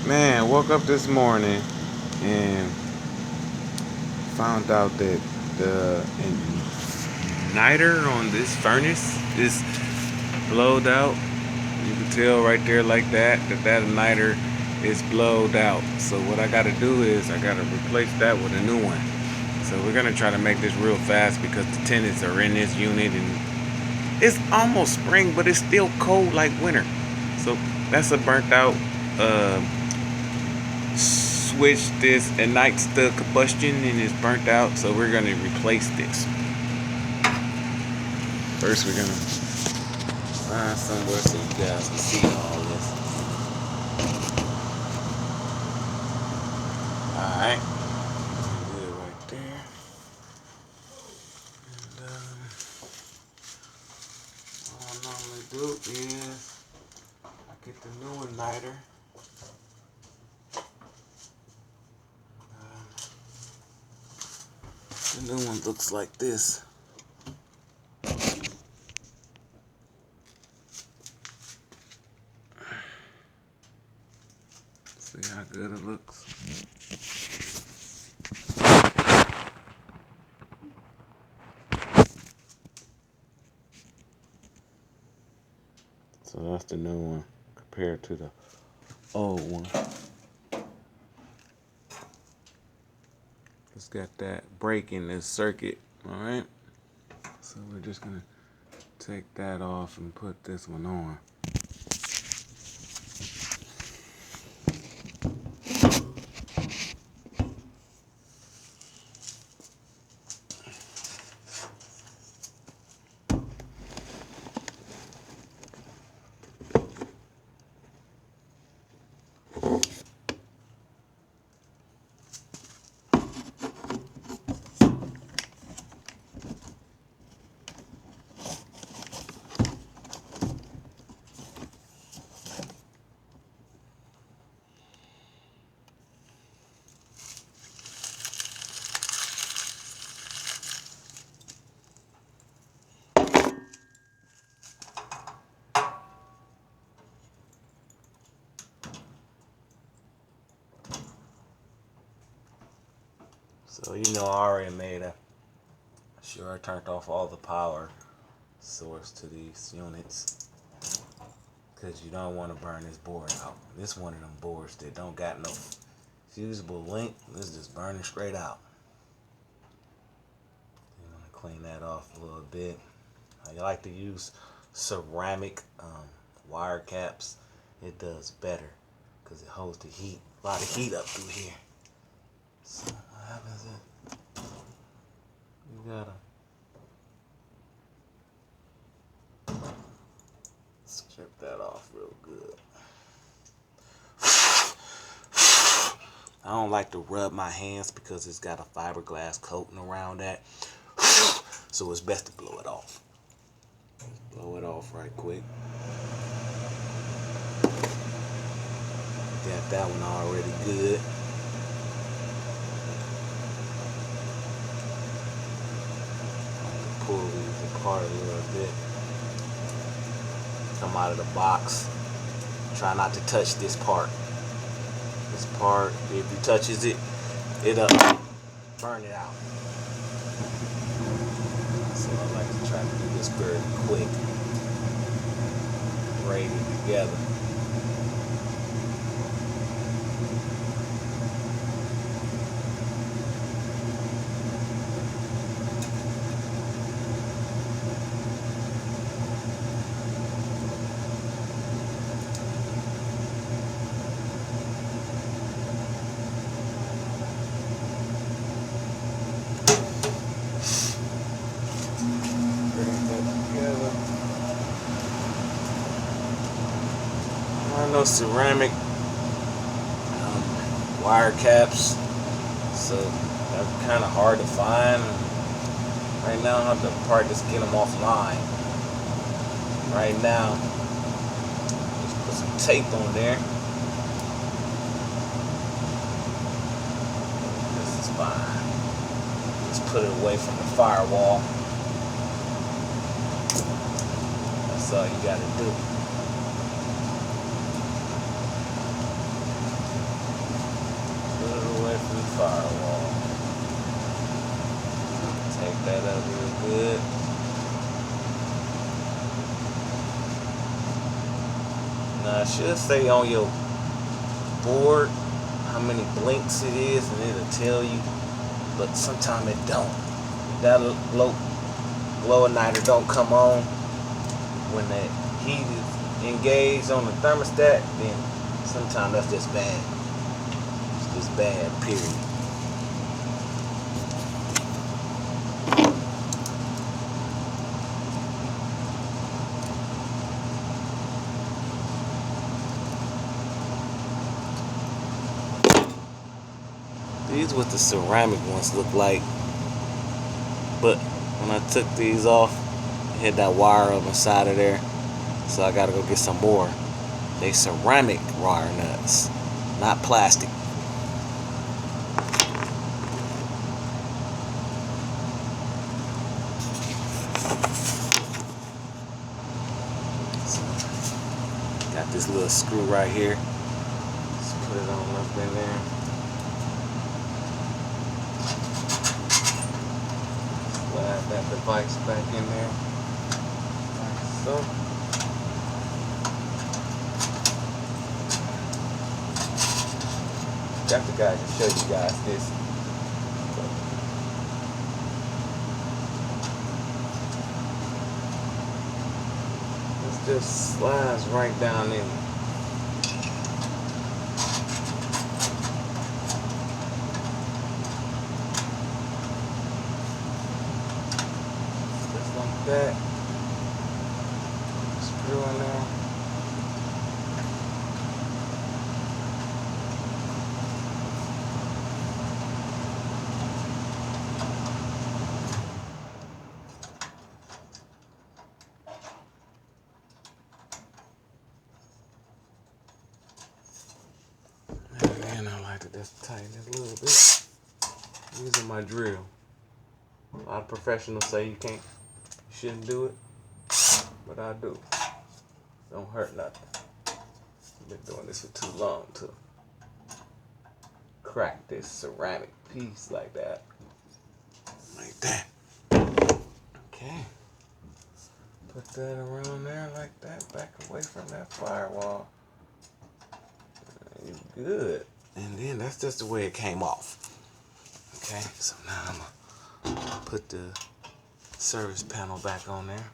Man, woke up this morning and found out that the igniter on this furnace is blowed out. You can tell right there like that igniter is blowed out. So what I gotta do is I gotta replace that with a new one. So we're gonna try to make this real fast because the tenants are in this unit and it's almost spring, but it's still cold like winter. So that's a burnt out switch. This ignites the combustion and it's burnt out, so we're gonna replace this. First we're gonna find somewhere so you guys can see all this. Alright. Good right there. And what I normally do is I get the new igniter. The new one looks like this. See how good it looks. So that's the new one compared to the old one. It's got that break in this circuit, alright? So we're just gonna take that off and put this one on. So you know I already made sure I turned off all the power source to these units because you don't want to burn this board out. This one of them boards that don't got no fusible link. This is just burning straight out. You want to clean that off a little bit. I like to use ceramic wire caps. It does better because it holds the heat, a lot of heat up through here. So what happens is you gotta strip that off real good. I don't like to rub my hands because it's got a fiberglass coating around that. So it's best to blow it off. Blow it off right quick. Got that one already good. Pull these apart a little bit. Come out of the box. Try not to touch this part. This part, if you touches it, it'll burn it out. So I like to try to do this very quick. Braid it together. No ceramic wire caps, so they're kind of hard to find. Right now I have to probably just get them offline. Right now, just put some tape on there. This is fine. Just put it away from the firewall. That's all you gotta do. that up real good. Now it should say on your board how many blinks it is, and it'll tell you, but sometimes it don't. That blow igniter don't come on when that heat is engaged on the thermostat, then sometimes that's just bad. It's just bad, period. These what the ceramic ones look like, but when I took these off, it had that wire up inside of there, so I gotta go get some more. They ceramic wire nuts, not plastic. So, got this little screw right here. Let's put it on up in there. Slide that device back in there, like so. Got the guy to show you guys this. This just slides right down in. Just like that. Screw in there. And I like to just tighten it a little bit using my drill. A lot of professionals say you shouldn't do it, but I do. Don't hurt nothing. I've been doing this for too long to crack this ceramic piece like that. Like that. Okay. Put that around there like that, back away from that firewall. You're good. And then that's just the way it came off. Okay, so now I'm gonna put the service panel back on there.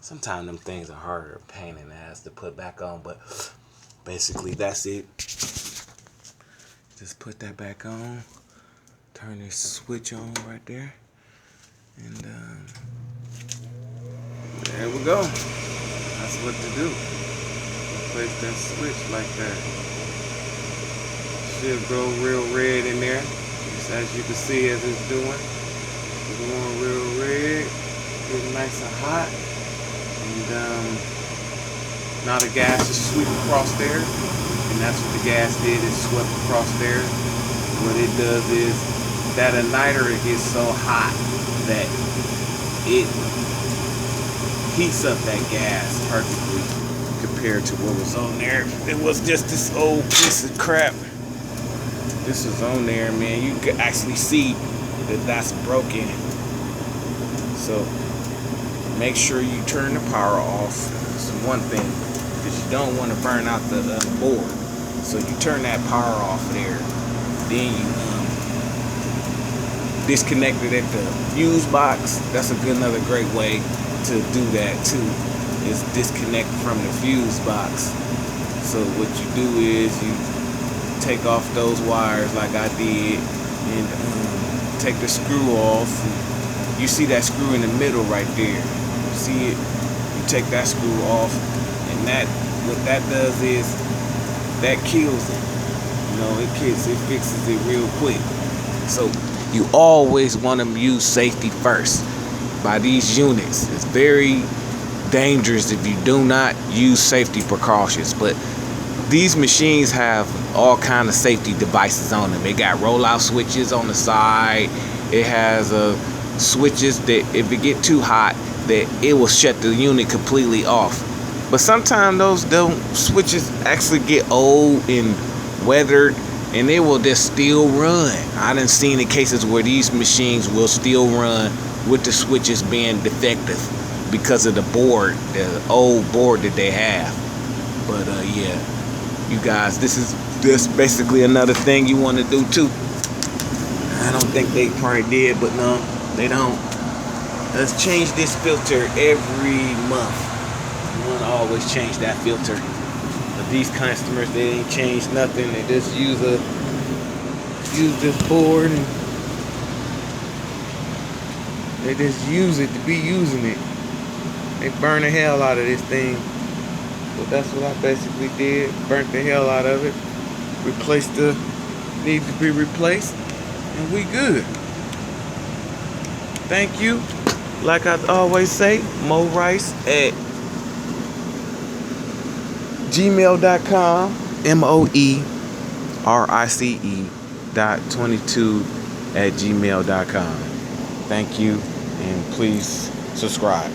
Sometimes them things are harder, pain in the ass to put back on, but basically that's it. Just put that back on, turn this switch on right there, and there we go. That's what to do. Place that switch like that. Should go real red in there, just as you can see as it's doing. It's going real red, getting nice and hot. And now the gas is sweeping across there, and that's what the gas did, is swept across there. What it does is that igniter, it gets so hot that it heats up that gas perfectly compared to what was on there. It was just this old piece of crap. This was on there, man. You could actually see that that's broken. So make sure you turn the power off. That's one thing, because you don't want to burn out the board. So you turn that power off there. Then you disconnect it at the fuse box. That's another great way to do that too, is disconnect from the fuse box. So what you do is you take off those wires like I did, and take the screw off. You see that screw in the middle right there. See it? You take that screw off, and what that does is that kills it. You know, it fixes it real quick. So you always want to use safety first by these units. It's very dangerous if you do not use safety precautions. But these machines have all kind of safety devices on them. It got rollout switches on the side. It has switches that if it get too hot, that it will shut the unit completely off. But sometimes those switches actually get old and weathered, and they will just still run. I done seen the cases where these machines will still run with the switches being defective because of the board, the old board that they have. But yeah, you guys, this is just basically another thing you want to do too. I don't think they probably did, but no, they don't. Let's change this filter every month. You want to always change that filter. But these customers, they ain't changed nothing. They just use this board, and they just use it to be using it. They burn the hell out of this thing. So that's what I basically did. Burnt the hell out of it. Replaced the need to be replaced, and we good. Thank you. Like I always say, moerice@gmail.com. moerice.22@gmail.com. Thank you, and please subscribe.